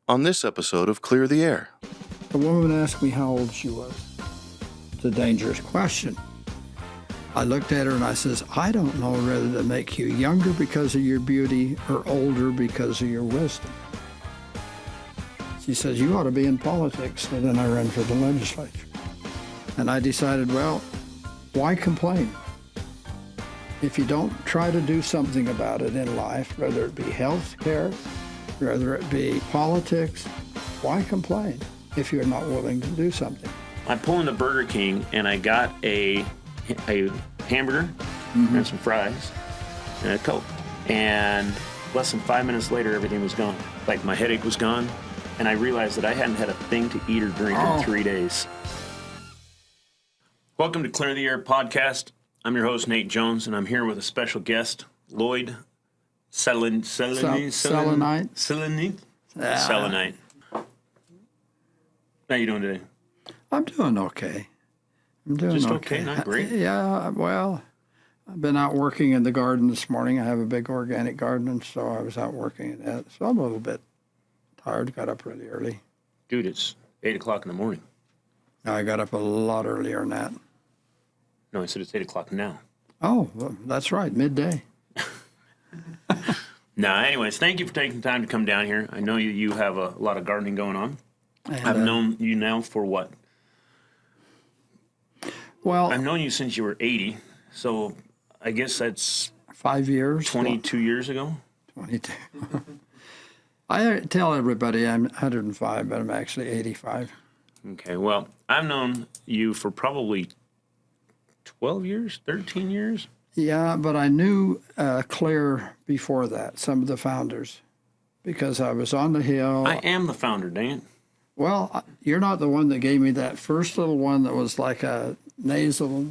on this episode of Clear the Air. A woman asked me how old she was. It's a dangerous question. I looked at her and I says, I don't know whether to make you younger because of your beauty or older because of your wisdom. She says, you ought to be in politics. So then I ran for the legislature. And I decided, well, why complain? If you don't try to do something about it in life, whether it be health care, whether it be politics, why complain if you're not willing to do something? I pulled into Burger King and I got a hamburger and some fries and a Coke. And less than 5 minutes later, everything was gone. Like my headache was gone. And I realized that I hadn't had a thing to eat or drink in 3 days. Welcome to Clear the Air podcast. I'm your host, Nate Jones, and I'm here with a special guest, Lloyd Selleniet. Selleniet. How you doing today? I'm doing okay. Just okay, not great? Yeah, well, I've been out working in the garden this morning. I have a big organic garden, and so I was out working at that. So I'm a little bit tired, got up really early. Dude, it's 8 o'clock in the morning. I got up a lot earlier than that. No, I said it's 8 o'clock now. Oh, well, that's right, midday. Anyways, thank you for taking time to come down here. I know you have a lot of gardening going on. And, I've known you now for what? Well, I've known you since you were 80, so I guess that's 5 years. 22 years ago? 22. I tell everybody I'm 105, but I'm actually 85. Okay, well, I've known you for probably 12 years, 13 years? Yeah, but I knew Claire before that, some of the founders, because I was on the Hill. I am the founder, dang it. Well, you're not the one that gave me that first little one that was like a nasal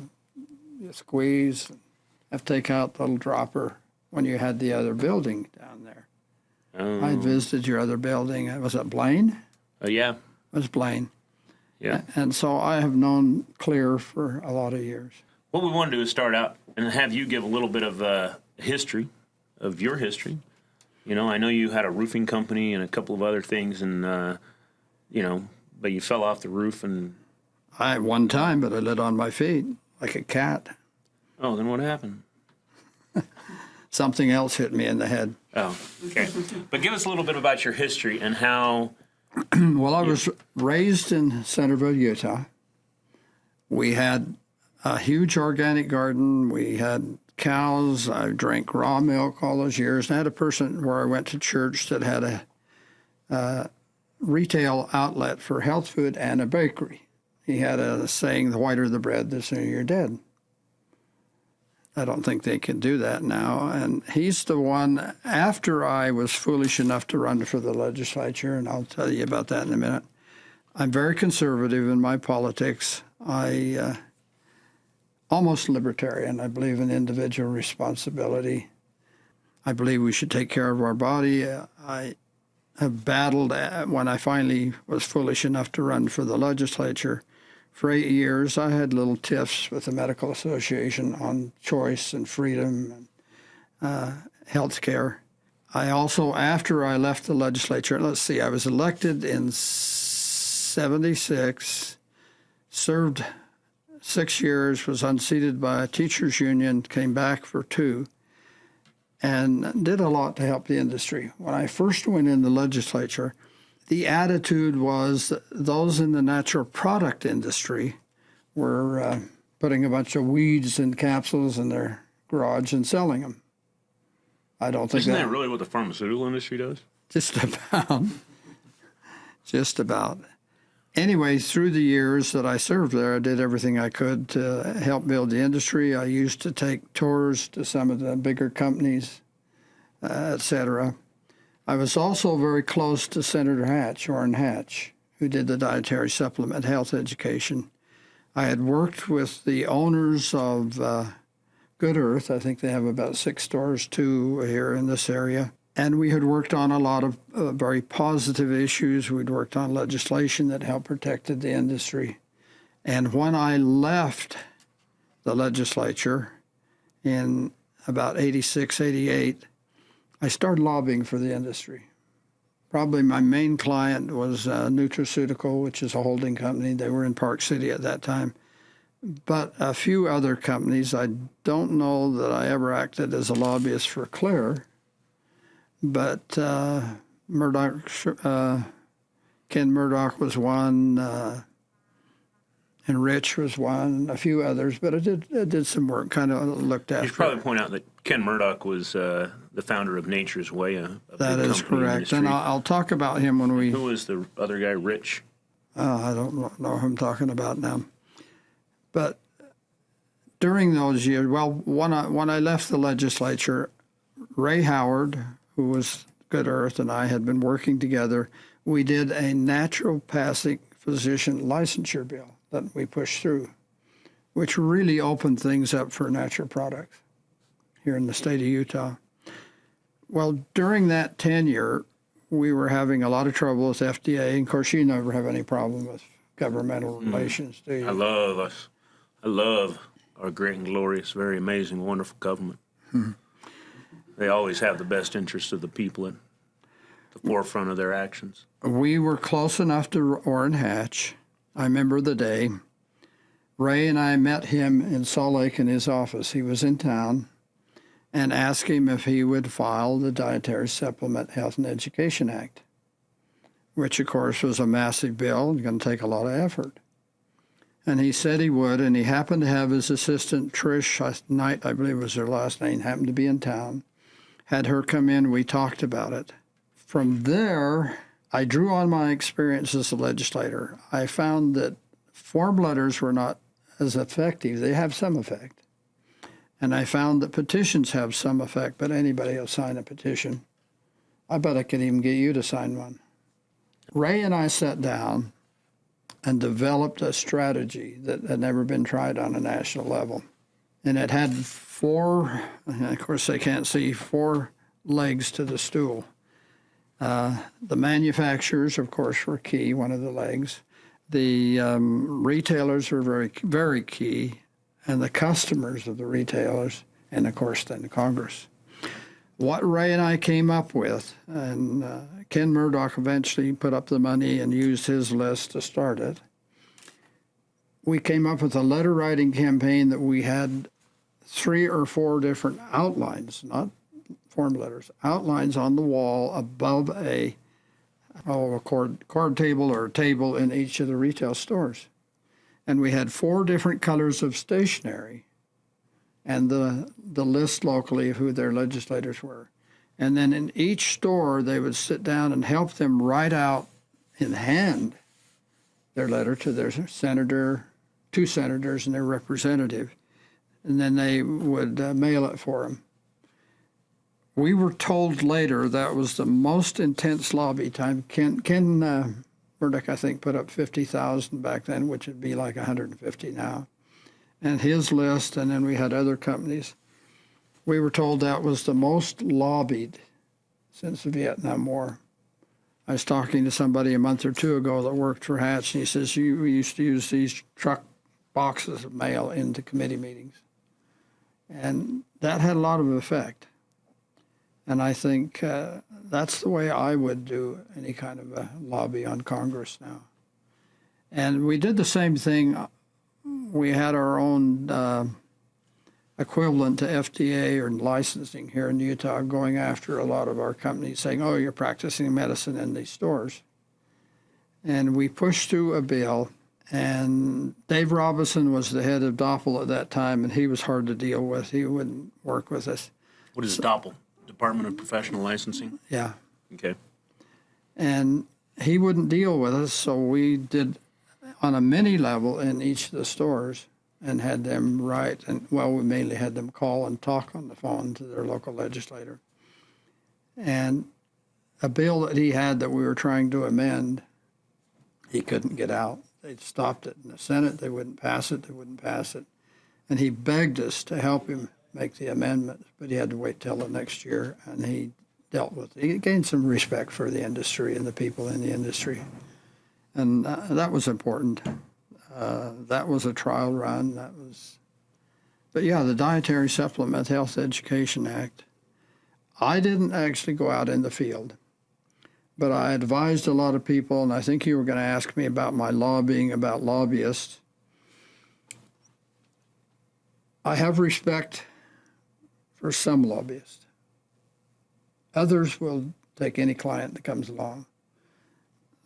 squeeze. Have to take out the little dropper when you had the other building down there. Oh. I visited your other building. Was it Blaine? Yeah. It was Blaine. Yeah. And so I have known Claire for a lot of years. What we want to do is start out and have you give a little bit of history, of your history. You know, I know you had a roofing company and a couple of other things, and, but you fell off the roof and... One time, but I lit on my feet like a cat. Oh, then what happened? Something else hit me in the head. Oh, okay. But give us a little bit about your history and how... Well, I was raised in Centerville, Utah. We had a huge organic garden. We had cows. I drank raw milk all those years. And I had a person where I went to church that had a retail outlet for health food and a bakery. He had a saying, the whiter the bread, the sooner you're dead. I don't think they can do that now. And he's the one, after I was foolish enough to run for the legislature, and I'll tell you about that in a minute. I'm very conservative in my politics. I almost libertarian. I believe in individual responsibility. I believe we should take care of our body. I have battled when I finally was foolish enough to run for the legislature. For 8 years, I had little tiffs with the Medical Association on choice and freedom and health care. I also, after I left the legislature, I was elected in 76, served 6 years, was unseated by a teachers' union, came back for 2, and did a lot to help the industry. When I first went in the legislature, the attitude was that those in the natural product industry were putting a bunch of weeds in capsules in their garage and selling them. I don't think Isn't that really what the pharmaceutical industry does? Just about. Just about. Anyway, through the years that I served there, I did everything I could to help build the industry. I used to take tours to some of the bigger companies, et cetera. I was also very close to Senator Orrin Hatch, who did the dietary supplement health education. I had worked with the owners of Good Earth. I think they have about 6 stores, 2 here in this area. And we had worked on a lot of very positive issues. We'd worked on legislation that helped protected the industry. And when I left the legislature in about 86, 88, I started lobbying for the industry. Probably my main client was Nutraceutical, which is a holding company. They were in Park City at that time. But a few other companies. I don't know that I ever acted as a lobbyist for Clear, but Murdoch, Ken Murdoch was one, and Rich was one, a few others. But I did some work, kind of looked after. You should probably point out that Ken Murdoch was the founder of Nature's Way. That is correct, and I'll talk about him when we. Who was the other guy, Rich? I don't know who I'm talking about now. But during those years, well, when I left the legislature, Ray Howard, who was Good Earth, and I had been working together. We did a naturopathic physician licensure bill that we pushed through, which really opened things up for natural products here in the state of Utah. Well, during that tenure, we were having a lot of trouble with FDA. And of course, you never have any problem with governmental relations, do you? I love us. I love our great and glorious, very amazing, wonderful government. They always have the best interest of the people at the forefront of their actions. We were close enough to Orrin Hatch. I remember the day. Ray and I met him in Salt Lake in his office. He was in town, and asked him if he would file the Dietary Supplement Health and Education Act, which, of course, was a massive bill and going to take a lot of effort. And he said he would, and he happened to have his assistant, Trish Knight, I believe was her last name, happened to be in town, had her come in, we talked about it. From there, I drew on my experience as a legislator. I found that form letters were not as effective. They have some effect. And I found that petitions have some effect, but anybody will sign a petition. I bet I could even get you to sign one. Ray and I sat down and developed a strategy that had never been tried on a national level. And it had four, of course they can't see, four legs to the stool. The manufacturers, of course, were key, one of the legs. The retailers were very, very key, and the customers of the retailers, and of course then Congress. What Ray and I came up with, and Ken Murdoch eventually put up the money and used his list to start it, we came up with a letter writing campaign that we had 3 or 4 different outlines, not form letters, outlines on the wall above a card table or a table in each of the retail stores. And we had 4 different colors of stationery and the list locally of who their legislators were. And then in each store, they would sit down and help them write out in hand their letter to their senator, 2 senators and their representative. And then they would mail it for them. We were told later that was the most intense lobby time. Ken Murdoch, I think, put up 50,000 back then, which would be like 150 now. And his list, and then we had other companies. We were told that was the most lobbied since the Vietnam War. I was talking to somebody a month or 2 ago that worked for Hatch, and he says, we used to use these truck boxes of mail into committee meetings. And that had a lot of effect. And I think that's the way I would do any kind of a lobby on Congress now. And we did the same thing. We had our own equivalent to FDA or licensing here in Utah, going after a lot of our companies saying, oh, you're practicing medicine in these stores. And we pushed through a bill, and Dave Robinson was the head of DOPL at that time, and he was hard to deal with. He wouldn't work with us. What is DOPL? Department of Professional Licensing? Yeah. Okay. And he wouldn't deal with us, so we did on a mini level in each of the stores and had them write, and well, we mainly had them call and talk on the phone to their local legislator. And a bill that he had that we were trying to amend, he couldn't get out. They'd stopped it in the Senate. They wouldn't pass it. And he begged us to help him make the amendment, but he had to wait till the next year, and he dealt with it. He gained some respect for the industry and the people in the industry. And that was important. That was a trial run. But yeah, the Dietary Supplement Health Education Act. I didn't actually go out in the field. but I advised a lot of people, and I think you were going to ask me about my lobbying about lobbyists. I have respect for some lobbyists. Others will take any client that comes along.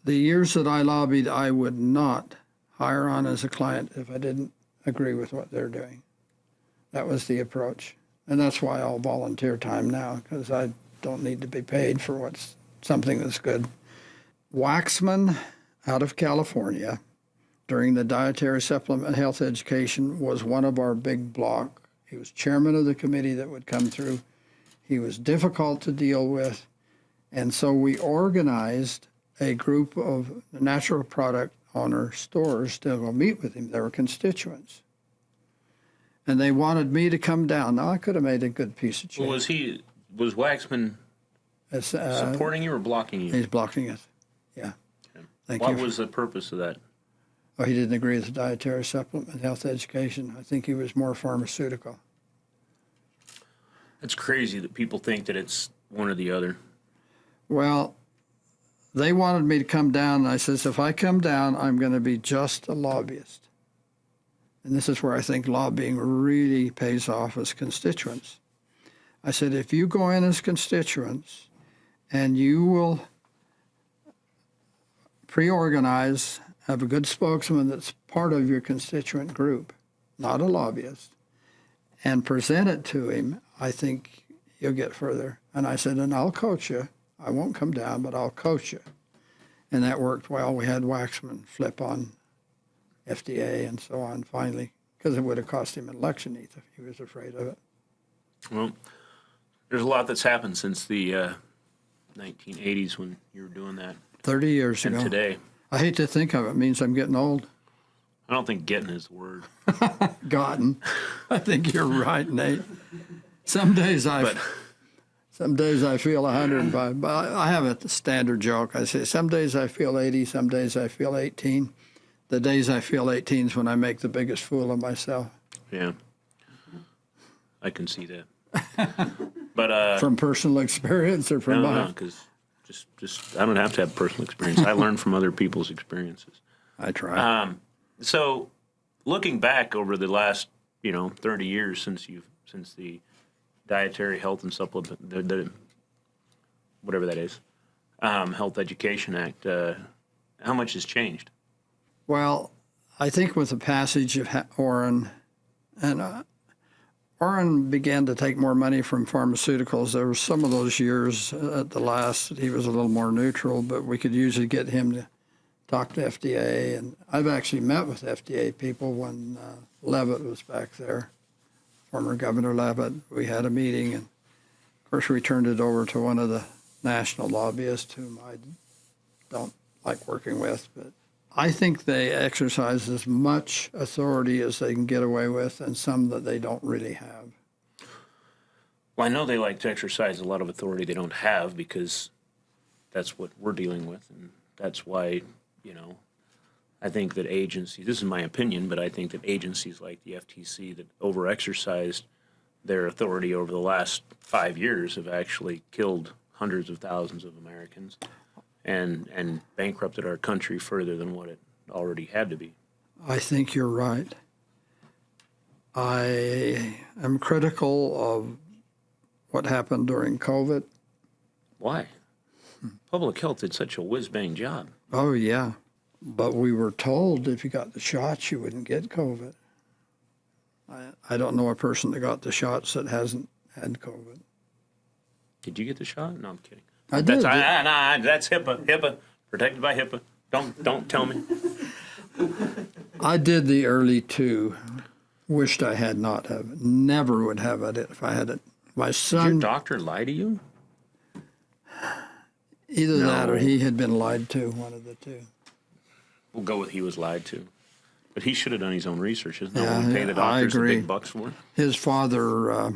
The years that I lobbied, I would not hire on as a client if I didn't agree with what they're doing. That was the approach. And that's why I'll volunteer time now, because I don't need to be paid for something that's good. Waxman out of California during the dietary supplement health education was one of our big block. He was chairman of the committee that would come through. He was difficult to deal with. And so we organized a group of natural product owner stores to go meet with him. They were constituents. And they wanted me to come down. Now, I could have made a good piece of change. Well, was Waxman supporting you or blocking you? He's blocking it. Yeah. Okay. Thank what you. was the purpose of that? Oh, he didn't agree with the dietary supplement health education. I think he was more pharmaceutical. It's crazy that people think that it's one or the other. Well, they wanted me to come down, and I says, if I come down, I'm going to be just a lobbyist. And this is where I think lobbying really pays off as constituents. I said, if you go in as constituents and you will pre-organize, have a good spokesman that's part of your constituent group, not a lobbyist, and present it to him, I think you'll get further. And I said, and I'll coach you. I won't come down, but I'll coach you. And that worked well. We had Waxman flip on FDA and so on finally, because it would have cost him an election if he was afraid of it. Well, there's a lot that's happened since the 1980s when you were doing that. 30 years and ago. Today. I hate to think of it. It means I'm getting old. I don't think getting is the word. Gotten. I think you're right, Nate. Some days I feel 105. But I have a standard joke. I say some days I feel 80, some days I feel 18. The days I feel 18 is when I make the biggest fool of myself. Yeah, I can see that. But from personal experience or from mine? No, because just I don't have to have personal experience. I learn from other people's experiences. I try. So, looking back over the last 30 years since the Dietary Health and Supplement, the whatever that is, Health Education Act, how much has changed? Well, I think with the passage of Orrin, and Orrin began to take more money from pharmaceuticals. There were some of those years at the last that he was a little more neutral, but we could usually get him to talk to FDA. And I've actually met with FDA people when Levitt was back there, former Governor Levitt. We had a meeting, and of course we turned it over to one of the national lobbyists whom I don't like working with, but I think they exercise as much authority as they can get away with, and some that they don't really have. Well, I know they like to exercise a lot of authority they don't have because that's what we're dealing with, and that's why, I think that agencies, this is my opinion, but I think that agencies like the FTC that over-exercised their authority over the last 5 years have actually killed hundreds of thousands of Americans and bankrupted our country further than what it already had to be. I think you're right. I am critical of what happened during COVID. Why? Public health did such a whiz-bang job. Oh, yeah. But we were told if you got the shots, you wouldn't get COVID. I don't know a person that got the shots that hasn't had COVID. Did you get the shot? No, I'm kidding. I did. That's HIPAA, protected by HIPAA. Don't tell me. I did the early two. Wished I had not have it. Never would have it if I had it. My son. Did your doctor lie to you? Either that or he had been lied to, one of the two. We'll go with he was lied to. But he should have done his own research. Isn't that Yeah, what we pay the doctors the I agree. big bucks for? His father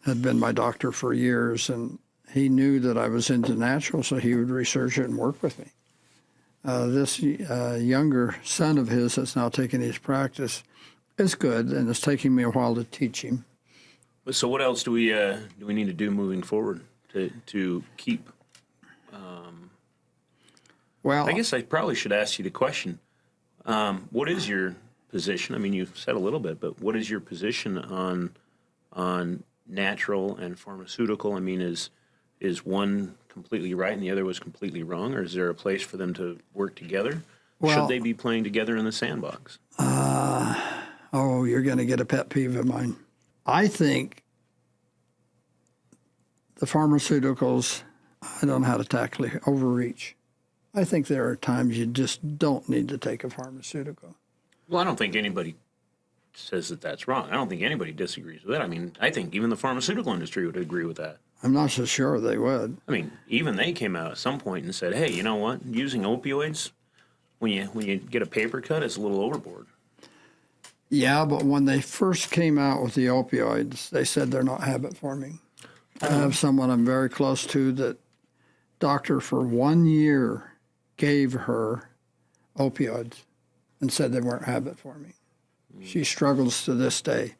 had been my doctor for years, and he knew that I was into natural, so he would research it and work with me. This younger son of his that's now taking his practice is good, and it's taking me a while to teach him. So what else do we need to do moving forward to keep Well, I guess I probably should ask you the question. What is your position? I mean, you said a little bit, but what is your position on natural and pharmaceutical? I mean, is one completely right and the other was completely wrong, or is there a place for them to work together? Well, Should they be playing together in the sandbox? oh, you're going to get a pet peeve of mine. I think the pharmaceuticals, I don't know how to tackle it, overreach. I think there are times you just don't need to take a pharmaceutical. Well, I don't think anybody says that that's wrong. I don't think anybody disagrees with that. I mean, I think even the pharmaceutical industry would agree with that. I'm not so sure they would. I mean, even they came out at some point and said, hey, you know what? Using opioids, when you get a paper cut, it's a little overboard. Yeah, but when they first came out with the opioids, they said they're not habit forming. I have someone I'm very close to that doctor for 1 year gave her opioids and said they weren't habit forming. She struggles to this day.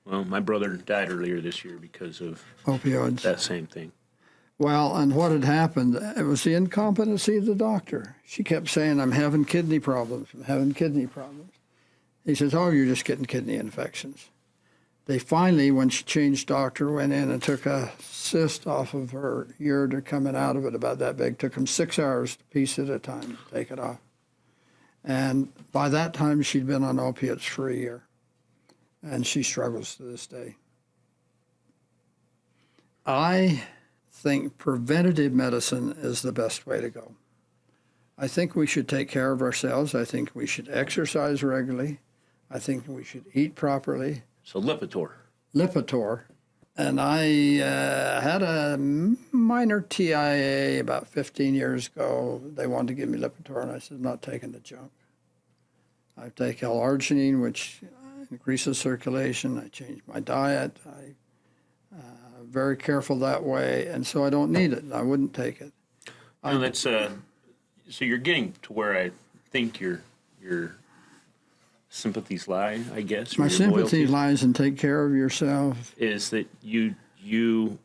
Well, my brother died earlier this year because of Opioids. that same thing. Well, and what had happened, it was the incompetency of the doctor. She kept saying, I'm having kidney problems, I'm having kidney problems. He says, oh, you're just getting kidney infections. They finally, when she changed doctor, went in and took a cyst off of her ureter coming out of it about that big. Took them 6 hours to piece at a time to take it off. And by that time, she'd been on opiates for a year. And she struggles to this day. I think preventative medicine is the best way to go. I think we should take care of ourselves. I think we should exercise regularly. I think we should eat properly. So Lipitor. Lipitor. And I had a minor TIA about 15 years ago. They wanted to give me Lipitor, and I said, I'm not taking the junk. I take L-arginine, which increases circulation. I change my diet. I'm very careful that way, and so I don't need it. I wouldn't take it. No, that's so you're getting to where I think your sympathies lie, I guess. My your sympathy loyalties, lies in take care of yourself. is that you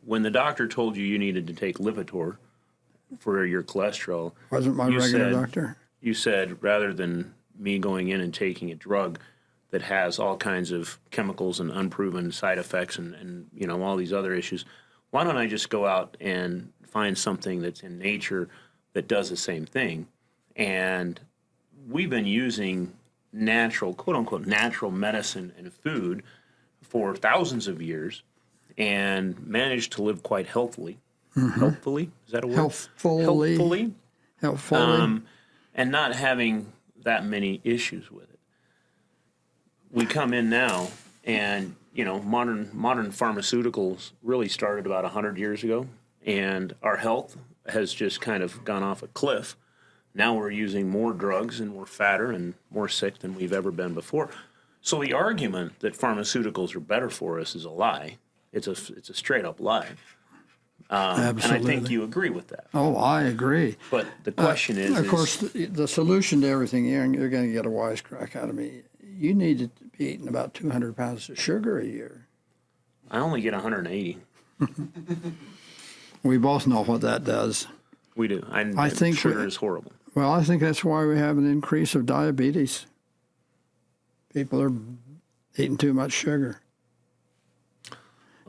when the doctor told you needed to take Lipitor for your cholesterol, Wasn't my you regular said- doctor. you said rather than me going in and taking a drug that has all kinds of chemicals and unproven side effects and you know all these other issues, why don't I just go out and find something that's in nature that does the same thing? And we've been using natural, quote unquote, natural medicine and food for thousands of years and managed to live quite healthily. Healthfully? Is that a word? Healthfully. Healthfully. And not having that many issues with it. We come in now and, you know, modern pharmaceuticals really started about 100 years ago, and our health has just kind of gone off a cliff. Now we're using more drugs and we're fatter and more sick than we've ever been before. So the argument that pharmaceuticals are better for us is a lie. It's a straight up lie. And I think you agree with that. Oh, I agree. But the question is... Of course, the solution to everything, you're going to get a wisecrack out of me. You need to be eating about 200 pounds of sugar a year. I only get 180. We both know what that does. We do. I think sugar is horrible. Well, I think that's why we have an increase of diabetes. People are eating too much sugar.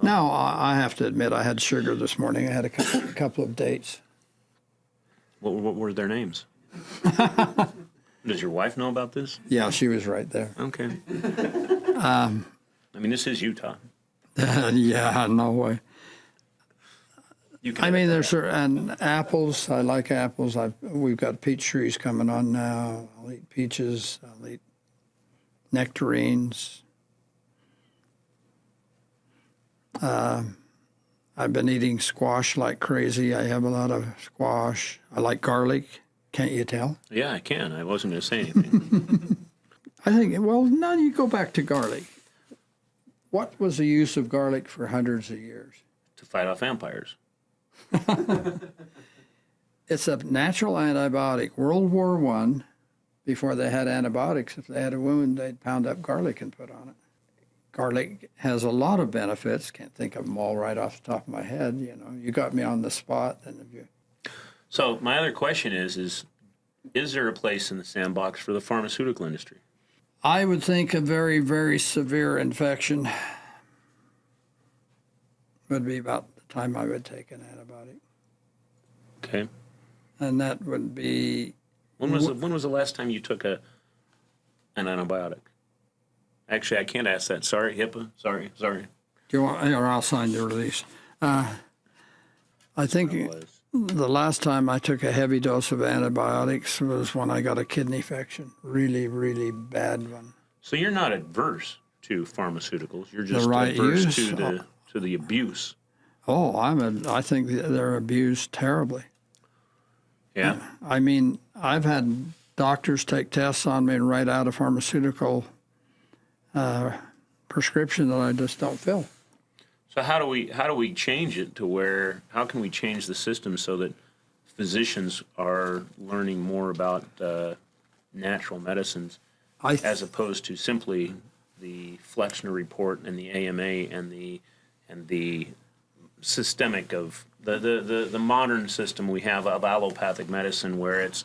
Now, I have to admit, I had sugar this morning. I had a couple of dates. What were their names? Does your wife know about this? Yeah, she was right there. Okay. I mean, this is Utah. Yeah, no way. You can I mean, there's and apples. I like apples. We've got peach trees coming on now. I'll eat peaches. I'll eat nectarines. I've been eating squash like crazy. I have a lot of squash. I like garlic. Can't you tell? Yeah, I can. I wasn't going to say anything. I think, well, now you go back to garlic. What was the use of garlic for hundreds of years? To fight off vampires. It's a natural antibiotic. World War I, before they had antibiotics, if they had a wound, they'd pound up garlic and put on it. Garlic has a lot of benefits. Can't think of them all right off the top of my head. You know, you got me on the spot. And if you... So my other question is Is there a place in the sandbox for the pharmaceutical industry? I would think a very, very severe infection would be about the time I would take an antibiotic. Okay. And that would be... When was the last time you took an antibiotic? Actually, I can't ask that. Sorry, HIPAA. Sorry. Do you want, or I'll sign the release. I think the last time I took a heavy dose of antibiotics was when I got a kidney infection. Really, really bad one. So you're not adverse to pharmaceuticals. You're just right adverse use? to the abuse. Oh, I think they're abused terribly. Yeah. I mean, I've had doctors take tests on me and write out a pharmaceutical prescription that I just don't fill. So how do we change it to where, how can we change the system so that physicians are learning more about natural medicines as opposed to simply the Flexner report and the AMA and the systemic of the modern system we have of allopathic medicine, where it's,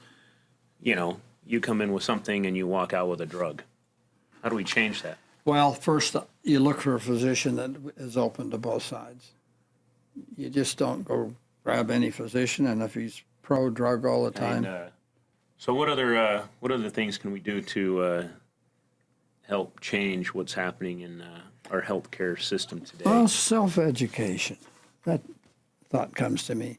you come in with something and you walk out with a drug. How do we change that? Well, first, you look for a physician that is open to both sides. You just don't go grab any physician, and if he's pro-drug all the time. So what other things can we do to help change what's happening in our healthcare system today? Well, self-education. That thought comes to me.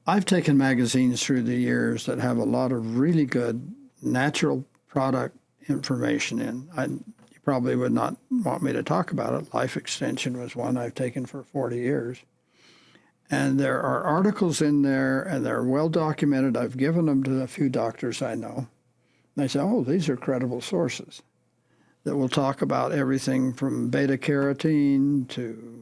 I've taken magazines through the years that have a lot of really good natural product information in. You probably would not want me to talk about it. Life Extension was one I've taken for 40 years. And there are articles in there, and they're well documented. I've given them to a few doctors I know. They say, oh, these are credible sources that will talk about everything from beta-carotene to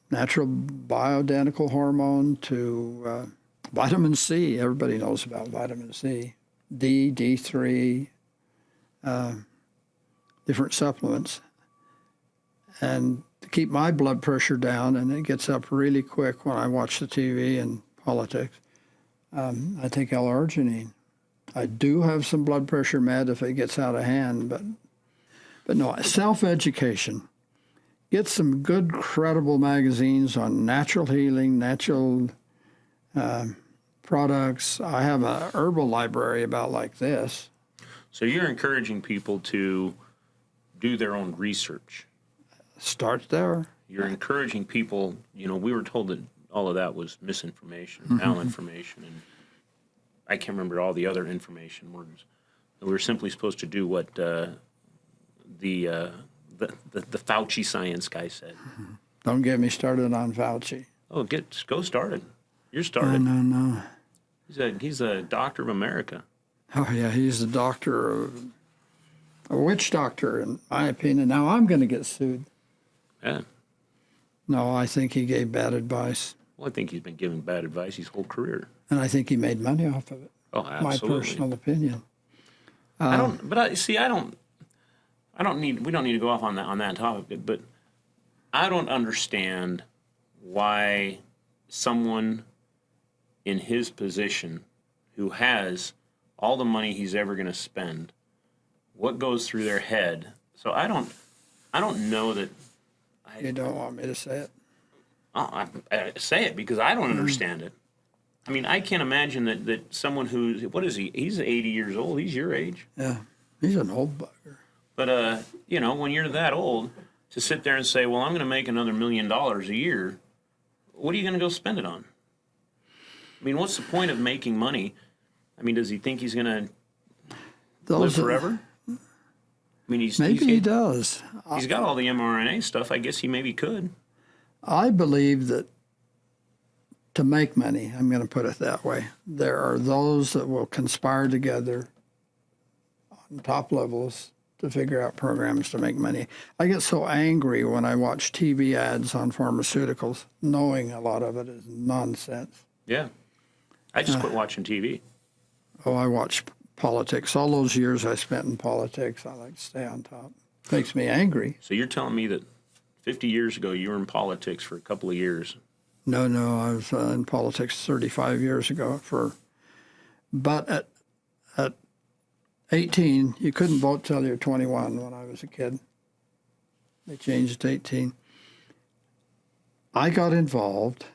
natural bioidentical hormone to vitamin C. Everybody knows about vitamin C. D, D3, different supplements. And to keep my blood pressure down, and it gets up really quick when I watch the TV and politics, I take L-arginine. I do have some blood pressure med if it gets out of hand, but no, self-education. Get some good, credible magazines on natural healing, natural products. I have a herbal library about like this. So you're encouraging people to do their own research. Start there. You're encouraging people, we were told that all of that was misinformation, malinformation, and I can't remember all the other information words. We were simply supposed to do what the Fauci science guy said. Don't get me started on Fauci. Oh, go started. You're started. No. He's a doctor of America. Oh, yeah, he's a doctor, a witch doctor, in my opinion. Now I'm going to get sued. Yeah. No, I think he gave bad advice. Well, I think he's been giving bad advice his whole career. And I think he made money off of it. Oh, absolutely. My personal opinion. We don't need to go off on that topic, but I don't understand why someone in his position who has all the money he's ever going to spend, what goes through their head. So I don't know that. You don't want me to say it? I say it because I don't understand it. I mean, I can't imagine that someone who's, what is he? He's 80 years old. He's your age. Yeah, he's an old bugger. But, when you're that old, to sit there and say, well, I'm going to make another $1 million a year, what are you going to go spend it on? I mean, what's the point of making money? I mean, does he think he's going to live forever? I mean, he does. He's got all the mRNA stuff. I guess he maybe could. I believe that to make money, I'm going to put it that way, there are those that will conspire together on top levels to figure out programs to make money. I get so angry when I watch TV ads on pharmaceuticals, knowing a lot of it is nonsense. Yeah. I just quit watching TV. Oh, I watch politics. All those years I spent in politics, I like to stay on top. Makes me angry. So you're telling me that 50 years ago you were in politics for a couple of years? No, I was in politics 35 years ago for But at 18, you couldn't vote till you're 21 when I was a kid. They changed to 18. I got involved.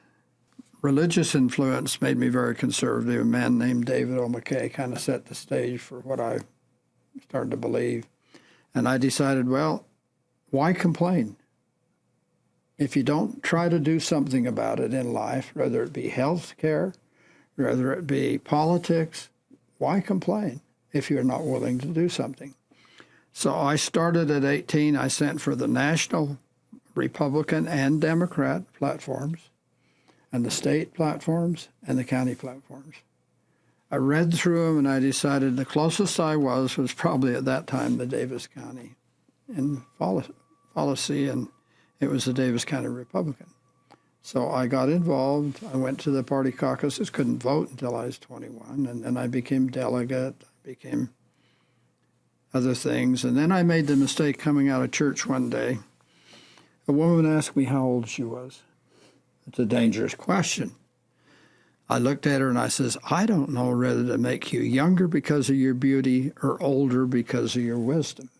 Religious influence made me very conservative. A man named David O. McKay kind of set the stage for what I started to believe. And I decided, well, why complain? If you don't try to do something about it in life, whether it be health care, whether it be politics, why complain if you're not willing to do something? So I started at 18. I sent for the national Republican and Democrat platforms, and the state platforms, and the county platforms. I read through them, and I decided the closest I was probably at that time the Davis County in policy, and it was the Davis County Republican. So I got involved. I went to the party caucuses, couldn't vote until I was 21, and then I became delegate, became other things. And then I made the mistake coming out of church one day. A woman asked me how old she was. It's a dangerous question. I looked at her and I says, I don't know whether to make you younger because of your beauty or older because of your wisdom.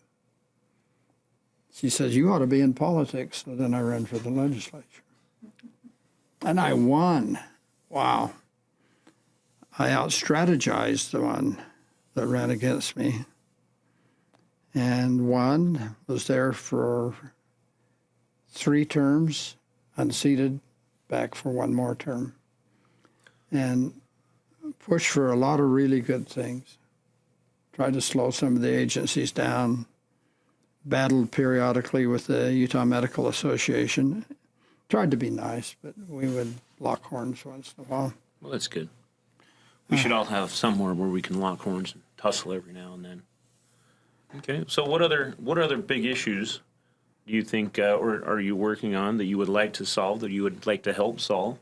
She says, you ought to be in politics. So then I ran for the legislature. And I won. Wow. I out-strategized the one that ran against me. And won, was there for 3 terms, unseated, back for 1 more term. And pushed for a lot of really good things. Tried to slow some of the agencies down. Battled periodically with the Utah Medical Association. Tried to be nice, but we would lock horns once in a while. Well, that's good. We should all have somewhere where we can lock horns and tussle every now and then. Okay, so what other big issues do you think, or are you working on that you would like to solve, that you would like to help solve,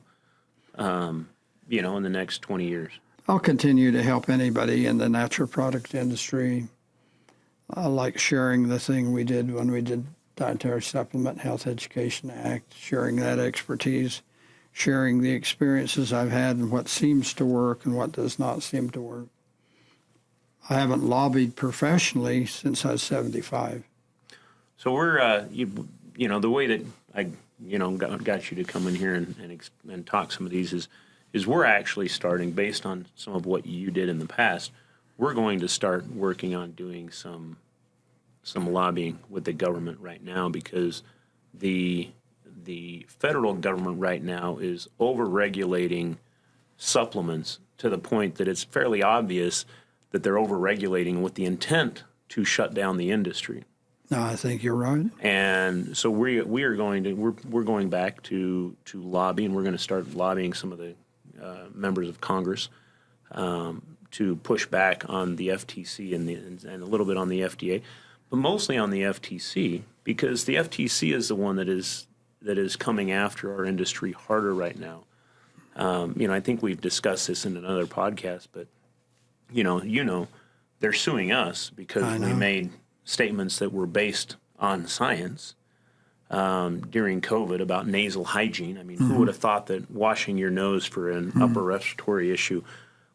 in the next 20 years? I'll continue to help anybody in the natural product industry. I like sharing the thing we did when we did Dietary Supplement Health Education Act, sharing that expertise, sharing the experiences I've had and what seems to work and what does not seem to work. I haven't lobbied professionally since I was 75. So we're, the way that I, got you to come in here and talk some of these is we're actually starting, based on some of what you did in the past, we're going to start working on doing some lobbying with the government right now, because the federal government right now is over-regulating supplements to the point that it's fairly obvious that they're over-regulating with the intent to shut down the industry. No, I think you're right. And so we're going back to lobby, and we're going to start lobbying some of the members of Congress to push back on the FTC and a little bit on the FDA, but mostly on the FTC, because the FTC is the one that is coming after our industry harder right now. I think we've discussed this in another podcast, but they're suing us because we made statements that were based on science during COVID about nasal hygiene. I mean, who would have thought that washing your nose for an upper respiratory issue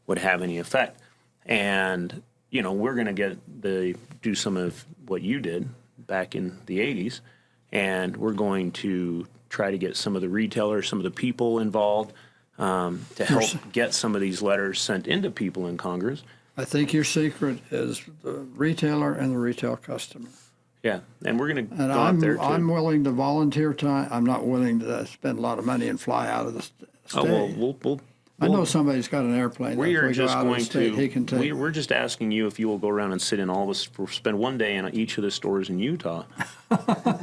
would have any effect? And, we're going to do some of what you did back in the 80s, and we're going to try to get some of the retailers, some of the people involved to help get some of these letters sent into people in Congress. I think your secret is the retailer and the retail customer. Yeah, and we're going to go out there too. I'm willing to volunteer time. I'm not willing to spend a lot of money and fly out of the state. Oh, well, I know somebody's got an airplane. We're just going he can take. We're just asking you if you will go around and sit in all this, spend one day in each of the stores in Utah,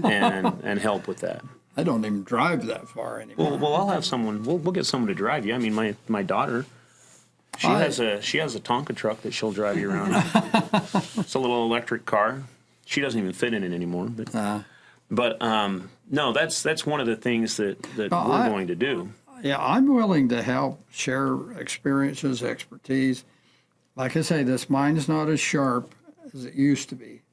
and help with that. I don't even drive that far anymore. Well, I'll have someone. We'll get someone to drive you. I mean, my daughter. She has a Tonka truck that she'll drive you around. It's a little electric car. She doesn't even fit in it anymore. But no, that's one of the things that we're going to do. Yeah, I'm willing to help share experiences, expertise. Like I say, this mine's not as sharp as it used to be.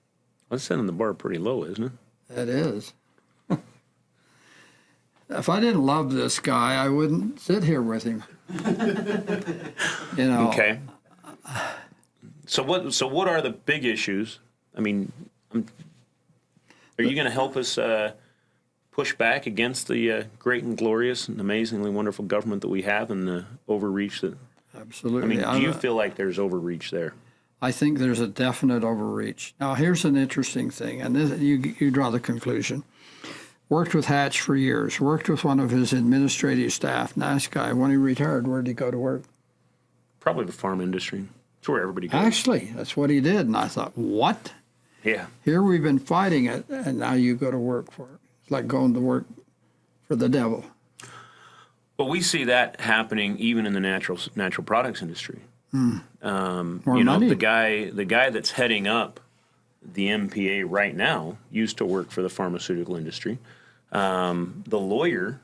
That's setting the bar pretty low, isn't it? It is. If I didn't love this guy, I wouldn't sit here with him. Okay. So what are the big issues? I mean, are you going to help us push back against the great and glorious and amazingly wonderful government that we have and the overreach that? Absolutely. I mean, do you feel like there's overreach there? I think there's a definite overreach. Now, here's an interesting thing, and this, you draw the conclusion. Worked with Hatch for years. Worked with one of his administrative staff. Nice guy. When he retired, where did he go to work? Probably the farm industry. It's where everybody goes. Actually, that's what he did. And I thought, what? Yeah. Here we've been fighting it, and now you go to work for it. It's like going to work for the devil. But we see that happening even in the natural products industry. More money. money. The guy that's heading up the MPA right now used to work for the pharmaceutical industry. The lawyer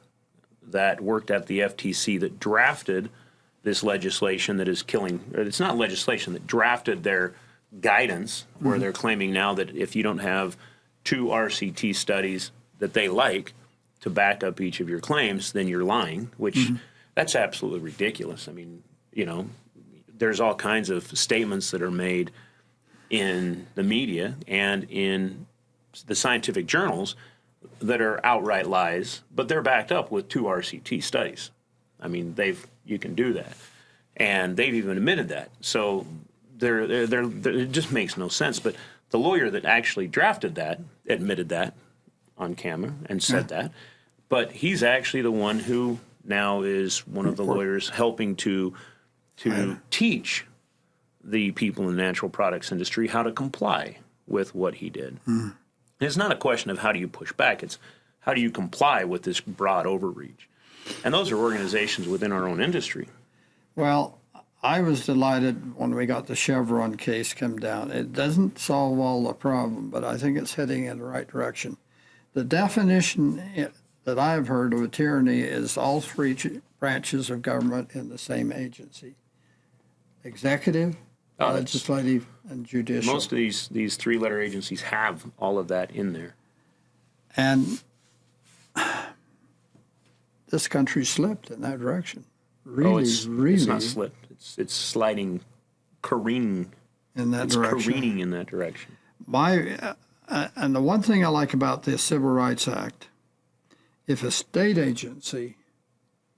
that worked at the FTC that drafted this legislation that is killing, it's not legislation, that drafted their guidance where they're claiming now that if you don't have 2 RCT studies that they like to back up each of your claims, then you're lying, which that's absolutely ridiculous. I mean, there's all kinds of statements that are made in the media and in the scientific journals that are outright lies, but they're backed up with 2 RCT studies. I mean, you can do that, and they've even admitted that. So it just makes no sense. But the lawyer that actually drafted that admitted that on camera and said that. But he's actually the one who now is one of the lawyers helping to teach the people in the natural products industry how to comply with what he did. And it's not a question of how do you push back, it's how do you comply with this broad overreach. And those are organizations within our own industry. Well, I was delighted when we got the Chevron case come down. It doesn't solve all the problem, but I think it's heading in the right direction. The definition that I've heard of a tyranny is all 3 branches of government in the same agency: executive, legislative, and judicial. Most of these 3-letter agencies have all of that in there. And this country slipped in that direction. Really, it's not slipped. It's sliding, careening in that it's direction. Careening in that direction. And the one thing I like about the Civil Rights Act, if a state agency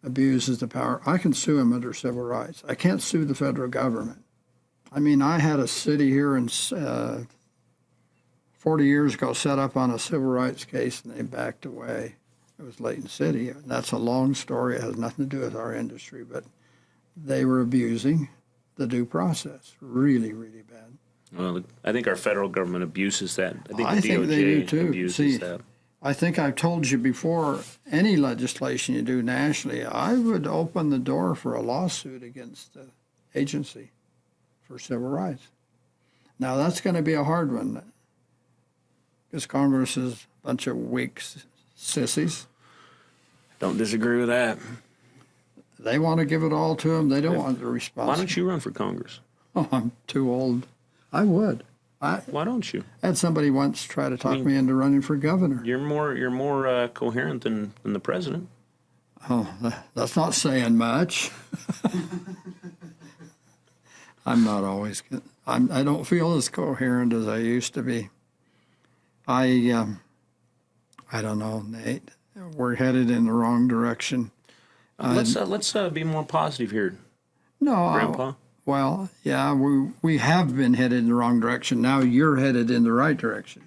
abuses the power, I can sue them under civil rights. I can't sue the federal government. I mean, I had a city here in 40 years ago set up on a civil rights case, and they backed away. It was Layton City. And that's a long story. It has nothing to do with our industry, but they were abusing the due process really, really bad. Well, I think our federal government abuses that. I think I the think DOJ they do too. abuses that. I think I've told you before, any legislation you do nationally, I would open the door for a lawsuit against the agency for civil rights. Now, that's going to be a hard one because Congress is a bunch of weak sissies. Don't disagree with that. They want to give it all to them. They don't want the response. Why don't you run for Congress? Oh, I'm too old. I would. Why don't you? I had somebody once try to talk me into running for governor. You're more coherent than the president. Oh, that's not saying much. I'm not always. I don't feel as coherent as I used to be. I don't know, Nate. We're headed in the wrong direction. Let's be more positive here, No, Grandpa. Well, yeah, we have been headed in the wrong direction. Now you're headed in the right direction.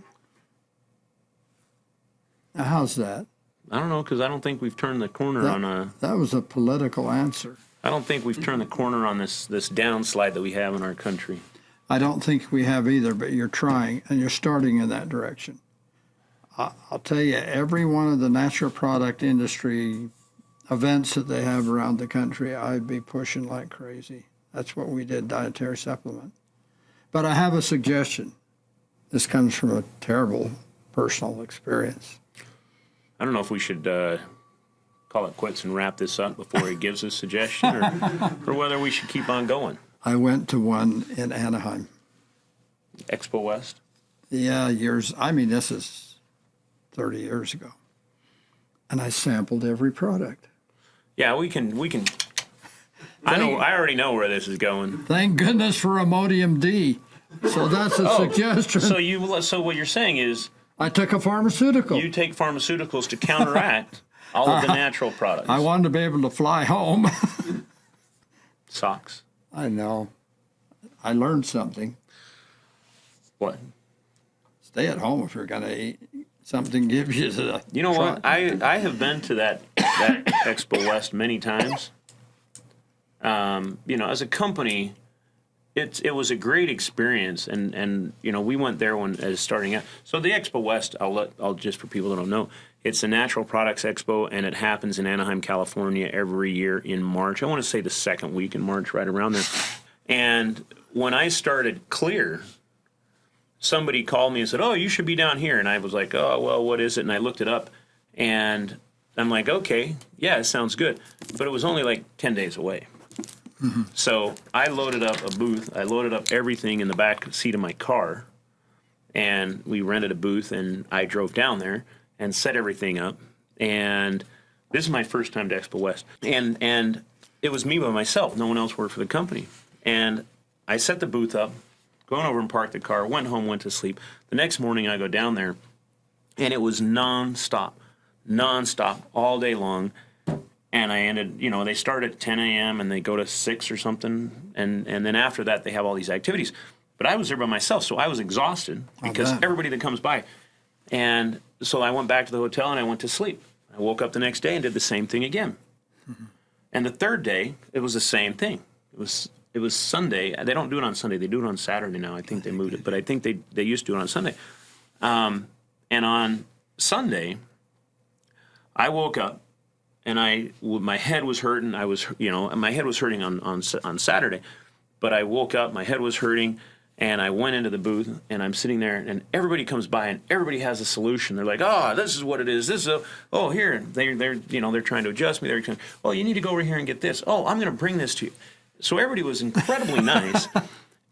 Now, how's that? I don't know, because I don't think we've turned the corner That was a political answer. I don't think we've turned the corner on this downslide that we have in our country. I don't think we have either, but you're trying, and you're starting in that direction. I'll tell you, every one of the natural product industry events that they have around the country, I'd be pushing like crazy. That's what we did, dietary supplement. But I have a suggestion. This comes from a terrible personal experience. I don't know if we should call it quits and wrap this up before he gives a suggestion, or whether we should keep on going. I went to one in Anaheim. Expo West? Yeah, this is 30 years ago. And I sampled every product. Yeah, we can I already know where this is going. Thank goodness for Imodium D. So that's a suggestion. So what you're saying is I took a pharmaceutical. you take pharmaceuticals to counteract all of the natural products. I wanted to be able to fly home. Socks. I know. I learned something. What? Stay at home if you're going to eat. Something gives you the. You know what? I have been to that Expo West many times. As a company, it was a great experience, and we went there as starting out. So the Expo West, I'll just for people that don't know, it's a natural products expo, and it happens in Anaheim, California, every year in March. I want to say the second week in March, right around there. And when I started Clear, somebody called me and said, "Oh, you should be down here." And I was like, "Oh, well, what is it?" And I looked it up, and I'm like, "Okay, yeah, it sounds good." But it was only like 10 days away. Mm-hmm. So I loaded up a booth. I loaded up everything in the back seat of my car, and we rented a booth, and I drove down there and set everything up. And this is my first time to Expo West. And it was me by myself. No one else worked for the company. And I set the booth up, going over and parked the car, went home, went to sleep. The next morning I go down there, and it was nonstop, all day long. And I ended, they start at 10 a.m. and they go to 6 or something. And then after that, they have all these activities. But I was there by myself, so I was exhausted because everybody that comes by. And so I went back to the hotel and I went to sleep. I woke up the next day and did the same thing again. Mm-hmm. And the third day, it was the same thing. It was Sunday. They don't do it on Sunday. They do it on Saturday now. I think they moved it. But I think they used to do it on Sunday. And on Sunday, I woke up. And my head was hurting. My head was hurting on Saturday, but I woke up, my head was hurting, and I went into the booth, and I'm sitting there, and everybody comes by, and everybody has a solution. They're like, "Oh, this is what it is. This is here." They're trying to adjust me. They're trying, "Oh, you need to go over here and get this. Oh, I'm going to bring this to you." So everybody was incredibly nice,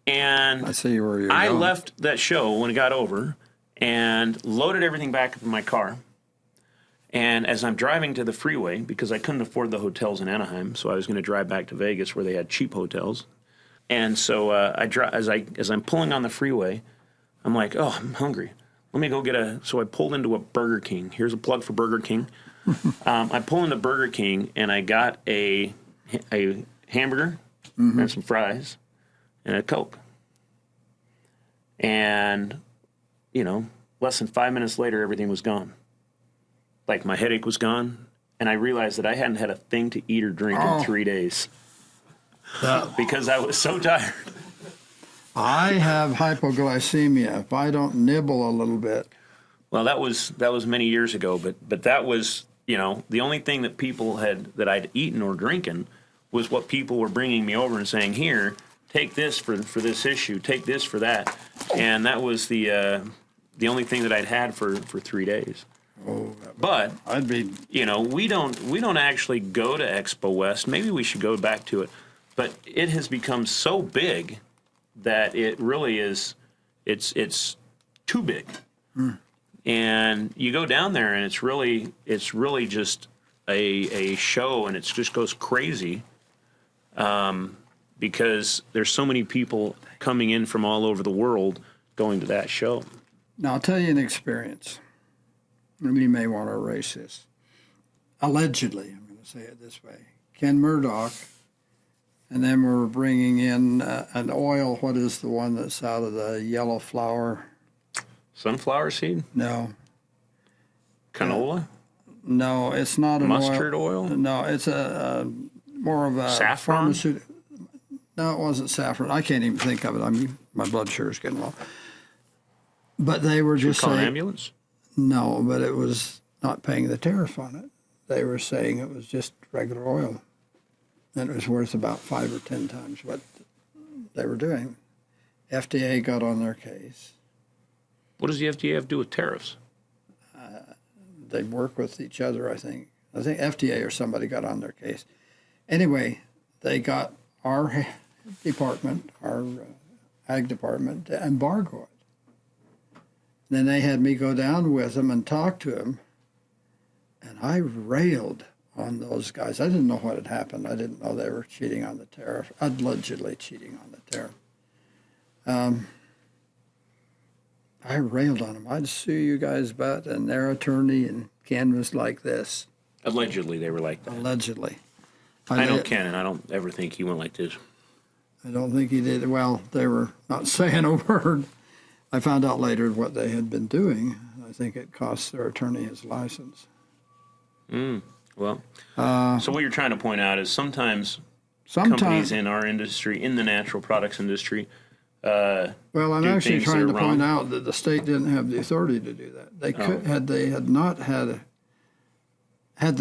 and I see where you're I going. left that show when it got over, and loaded everything back up in my car. And as I'm driving to the freeway, because I couldn't afford the hotels in Anaheim, so I was going to drive back to Vegas where they had cheap hotels. And so as I'm pulling on the freeway, I'm like, "Oh, I'm hungry. Let me go get So I pulled into a Burger King. Here's a plug for Burger King. I pull into Burger King, and I got a hamburger and some fries and a Coke. And, less than 5 minutes later, everything was gone. Like, my headache was gone, and I realized that I hadn't had a thing to eat or drink in 3 days because I was so tired. I have hypoglycemia. If I don't nibble a little bit. Well, that was many years ago, but that was, the only thing that people that I'd eaten or drinking was what people were bringing me over and saying, "Here, take this for this issue, take this for that," and that was the only thing that I'd had for 3 days. Oh, but I'd be. We don't actually go to Expo West. Maybe we should go back to it. But it has become so big that it really is. It's too big. And you go down there, and it's really just a show, and it just goes crazy. Because there's so many people coming in from all over the world going to that show. Now I'll tell you an experience. You may want to erase this. Allegedly, I'm going to say it this way. Ken Murdoch, and then we're bringing in an oil. What is the one that's out of the yellow flower? Sunflower seed? No. Canola? No, it's not an mustard oil. No, it's a more of a saffron. Pharmaceutical. No, it wasn't saffron. I can't even think of it. My blood sugar is getting low. But they were just saying. Call an ambulance? No, but it was not paying the tariff on it. They were saying it was just regular oil. And it was worth about 5 or 10 times what they were doing. FDA got on their case. What does the FDA have to do with tariffs? They work with each other, I think. I think FDA or somebody got on their case. Anyway, they got our department, our ag department, to embargo it. Then they had me go down with them and talk to them, and I railed on those guys. I didn't know what had happened. I didn't know they were cheating on the tariff, allegedly cheating on the tariff. I railed on them. I'd sue you guys, but and their attorney and Ken was like this. Allegedly, they were like that. Allegedly. I know Ken, and I don't ever think he went like this. I don't think he did. Well, they were not saying a word. I found out later what they had been doing. I think it cost their attorney his license. Well, so what you're trying to point out is sometimes companies in our industry, in the natural products industry, well, I'm do actually things that trying are to wrong. point out that the state didn't have the authority to do that. They could, had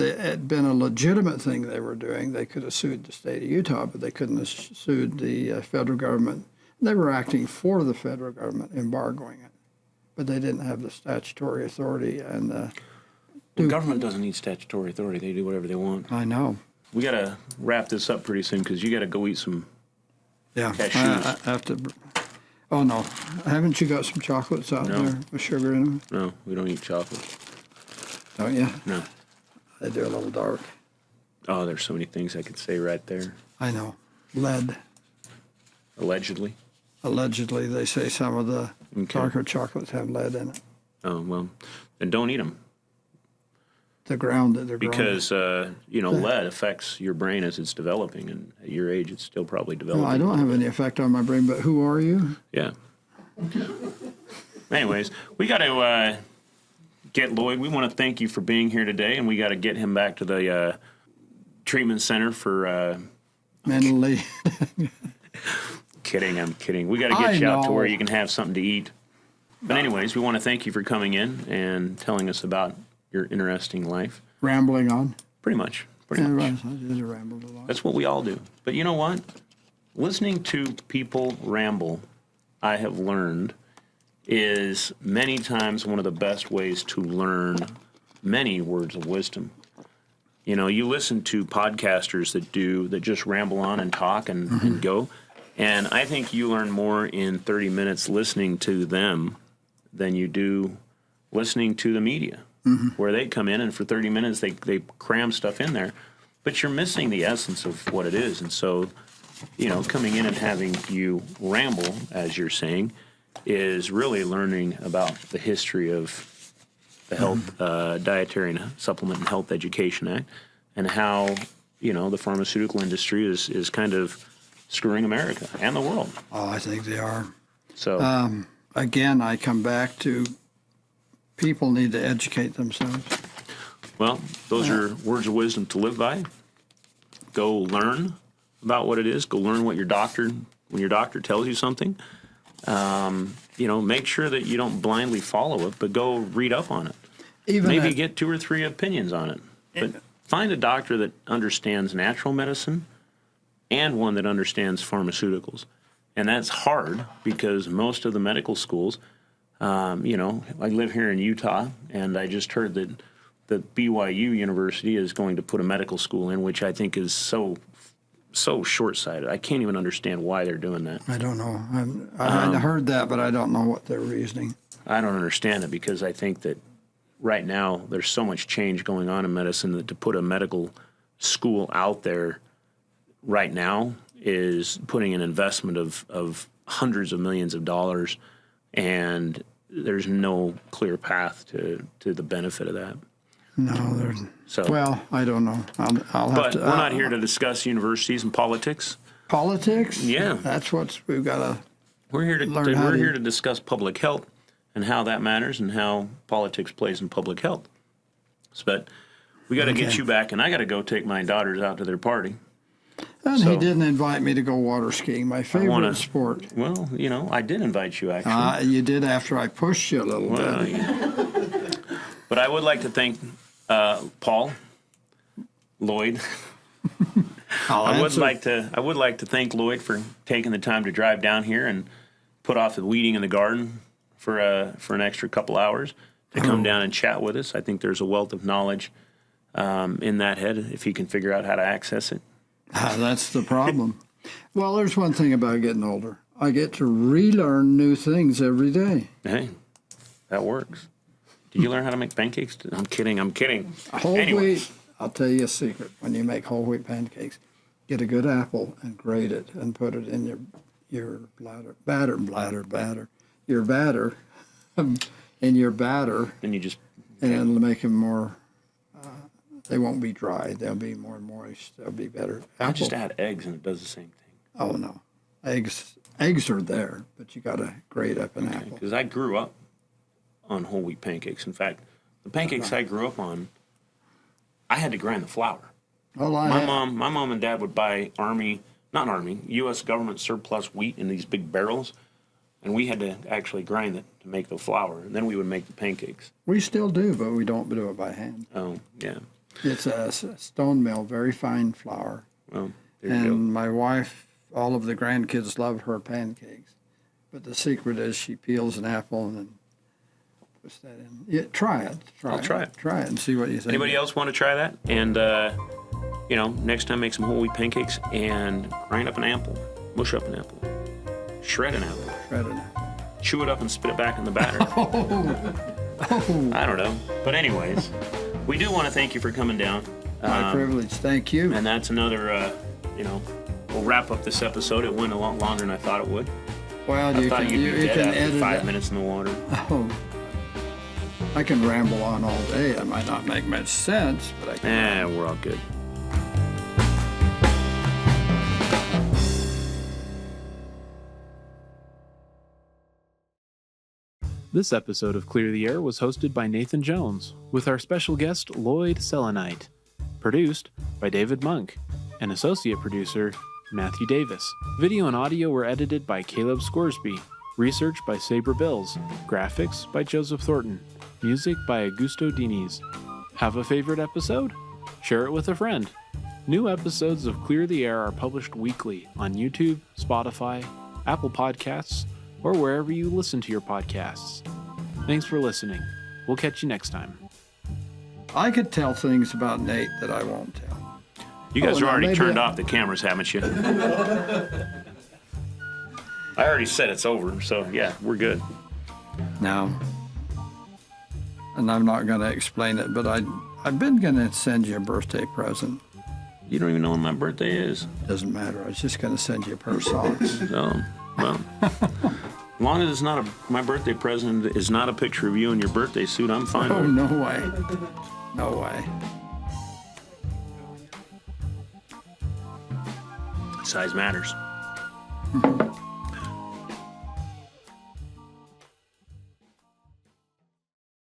it been a legitimate thing they were doing, they could have sued the state of Utah, but they couldn't have sued the federal government. They were acting for the federal government, embargoing it, but they didn't have the statutory authority. And the government doesn't need statutory authority. They do whatever they want. I know. We got to wrap this up pretty soon because you got to go eat some cashews. I have to. Oh no! Haven't you got some chocolates out there with sugar in them? No, we don't eat chocolate. Don't you? No. They do a little dark. Oh, there's so many things I could say right there. I know. Lead. Allegedly. Allegedly, they say some of the darker chocolates have lead in it. Oh, well, then don't eat them. The ground that they're because lead affects your brain as it's developing, and at your age, it's still probably developing. Well, I don't have any effect on my brain, but who are you? Yeah. Anyways, we got to get Lloyd. We want to thank you for being here today, and we got to get him back to the treatment center for mentally. Kidding, I'm kidding. We got to get you out to where you can have something to eat. But anyways, we want to thank you for coming in and telling us about your interesting life. Rambling on. Pretty much. I just rambled a lot. That's what we all do. But you know what? Listening to people ramble, I have learned, is many times one of the best ways to learn many words of wisdom. You know, you listen to podcasters that just ramble on and talk and go. And I think you learn more in 30 minutes listening to them than you do listening to the media, where they come in and for 30 minutes they cram stuff in there. But you're missing the essence of what it is. And so, you know, coming in and having you ramble, as you're saying, is really learning about the history of the Health Dietary and Supplement and Health Education Act and how, you know, the pharmaceutical industry is kind of screwing America and the world. Oh, I think they are. So again, I come back to people need to educate themselves. well, those are words of wisdom to live by. Go learn about what it is. Go learn what when your doctor tells you something. You know, make sure that you don't blindly follow it, but go read up on it. Maybe get 2 or 3 opinions on it. But find a doctor that understands natural medicine and one that understands pharmaceuticals. And that's hard because most of the medical schools, you know, I live here in Utah, and I just heard that the BYU University is going to put a medical school in, which I think is so short-sighted. I can't even understand why they're doing that. I don't know. I heard that, but I don't know what they're reasoning. I don't understand it because I think that right now there's so much change going on in medicine that to put a medical school out there right now is putting an investment of hundreds of millions of dollars, and there's no clear path to the benefit of that. No, well, I don't know. I'll have to. But we're not here to discuss universities and politics. Politics? Yeah, that's what we've got to. We're here to discuss public health and how that matters and how politics plays in public health. But we got to get you back, and I got to go take my daughters out to their party. And he didn't invite me to go water skiing, my favorite sport. Well, you know, I did invite you, actually. You did after I pushed you a little bit. Yeah. But I would like to thank Paul, Lloyd. I would like to thank Lloyd for taking the time to drive down here and put off the weeding in the garden for an extra couple hours to come down and chat with us. I think there's a wealth of knowledge in that head if he can figure out how to access it. That's the problem. Well, there's one thing about getting older. I get to relearn new things every day. Hey, that works. Did you learn how to make pancakes? I'm kidding. Whole wheat. I'll tell you a secret. When you make whole wheat pancakes, get a good apple and grate it and put it in your batter in your batter, Then you just and it'll make them more. They won't be dry. They'll be more moist. They'll be better. I just add eggs and it does the same thing. Oh no, eggs are there, but you got to grate up an apple. Because I grew up on whole wheat pancakes. In fact, the pancakes I grew up on, I had to grind the flour. Well, My mom and dad would buy U.S. government surplus wheat in these big barrels, and we had to actually grind it to make the flour, and then we would make the pancakes. We still do, but we don't do it by hand. Oh, yeah. It's a stone mill, very fine flour. Well, there you And go. my wife, all of the grandkids love her pancakes. But the secret is she peels an apple and then puts that in. Yeah, try it. I'll try it. Try it and see what you think. Anybody else want to try that? And, next time make some whole wheat pancakes and grind up an apple, mush up an apple, shred an apple, Shred an apple. chew it up and spit it back in the batter. I don't know. But anyways, we do want to thank you for coming down. My privilege. Thank you. And that's another, we'll wrap up this episode. It went a lot longer than I thought it would. Well, I you thought can, you'd you, be you dead can after edit 5 it. minutes in the water. Oh, I can ramble on all day. It might not make much sense, but I can. We're all good. This episode of Clear the Air was hosted by Nathan Jones, with our special guest Lloyd Selleniet. Produced by David Monk, and associate producer Matthew Davis. Video and audio were edited by Caleb Scoresby. Research by Sabre Bills. Graphics by Joseph Thornton. Music by Augusto Diniz. Have a favorite episode? Share it with a friend. New episodes of Clear the Air are published weekly on YouTube, Spotify, Apple Podcasts, or wherever you listen to your podcasts. Thanks for listening. We'll catch you next time. I could tell things about Nate that I won't tell. You guys Oh, are now already maybe turned I- off the cameras, haven't you? I already said it's over, so yeah, we're good. No. And I'm not going to explain it, but I've been going to send you a birthday present. You don't even know when my birthday is. Doesn't matter. I was just going to send you a pair of socks. So, well, as long as it's not my birthday present is not a picture of you in your birthday suit, I'm fine Oh, with it. no way. No way. Size matters.